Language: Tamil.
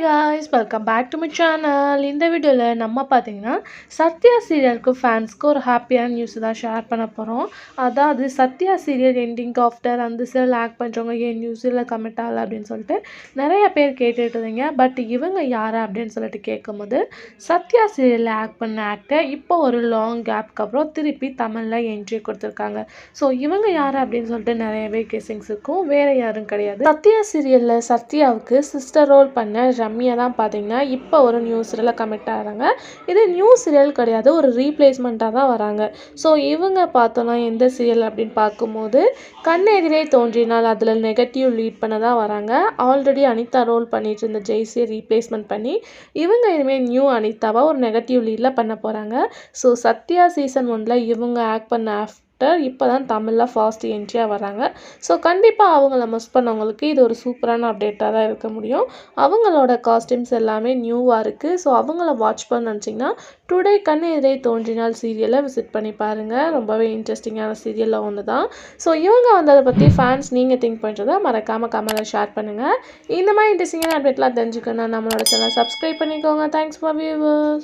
guys, welcome back to my channel. இந்த வீடியோல நம்ம பாத்தீங்கன்னா சத்யா சீரியலுக்கு ஃபேன்ஸ்க்கு ஒரு ஹாப்பியான நியூஸ் தான் ஷேர் பண்ண போறோம். அதாவது சத்யா சீரியல் எண்டிங் ஆஃப்டர் அந்த சீரியல் ஆக்ட் பண்றவங்க ஏன் நியூஸ்ல கமிட் ஆகல அப்படின்னு சொல்லிட்டு நிறைய பேர் கேட்டுட்டு இருந்தீங்க. பட் இவங்க யாரு அப்படின்னு சொல்லிட்டு கேட்கும்போது சத்யா சீரியல்ல ஆக்ட் பண்ண ஆக்டர் இப்போ ஒரு லாங் கேப்க்கு அப்புறம் திருப்பி தமிழ்ல என்ட்ரி கொடுத்துருக்காங்க. ஸோ இவங்க யாரு அப்படின்னு சொல்லிட்டு நிறையவே கெஸிங்ஸ் இருக்கும். வேற யாரும் கிடையாது. சத்யா சீரியல்ல சத்யாவுக்கு சிஸ்டர் ரோல் பண்ண ரம்யா தான் பார்த்தீங்கன்னா இப்போ ஒரு நியூ சீரியலில் கமிட் ஆகிறாங்க. இது நியூ சீரியல் கிடையாது, ஒரு ரீப்ளேஸ்மெண்ட்டாக தான் வராங்க. ஸோ இவங்க பார்த்தோன்னா எந்த சீரியல் அப்படின்னு பார்க்கும்போது கண்ணெதிரே தோன்றினால் அதில் நெகட்டிவ் லீட் பண்ண தான் வராங்க. ஆல்ரெடி அனிதா ரோல் பண்ணிட்டு இருந்த ஜெய்ஸியை ரீப்ளேஸ்மெண்ட் பண்ணி இவங்க இனிமேல் நியூ அனிதாவாக ஒரு நெகட்டிவ் லீடில் பண்ண போகிறாங்க. ஸோ சத்யா சீசன் 1 இவங்க ஆக்ட் பண்ண இப்போ தான் தமிழில் ஃபாஸ்ட் என்ட்ரியாக வராங்க. ஸோ கண்டிப்பாக அவங்கள மிஸ் பண்ணவங்களுக்கு இது ஒரு சூப்பரான அப்டேட்டாக தான் இருக்க முடியும். அவங்களோட காஸ்டியூம்ஸ் எல்லாமே நியூவாக இருக்குது. ஸோ அவங்கள வாட்ச் பண்ண நினச்சிங்கன்னா டுடே கண்ணெதிரே தோன்றினால் சீரியலை விசிட் பண்ணி பாருங்கள். ரொம்பவே இன்ட்ரெஸ்டிங்கான சீரியலில் ஒன்று தான். ஸோ இவங்க வந்ததை பற்றி ஃபேன்ஸ் நீங்கள் திங்க் பண்ணுறதை மறக்காமல் கமெண்ட்டில் ஷேர் பண்ணுங்கள். இந்த மாதிரி இன்ட்ரெஸ்டிங்கான அப்டேட்லாம் தெரிஞ்சுக்கணும் நம்மளோட சேனல் சப்ஸ்கிரைப் பண்ணிக்கோங்க. Thanks for viewers.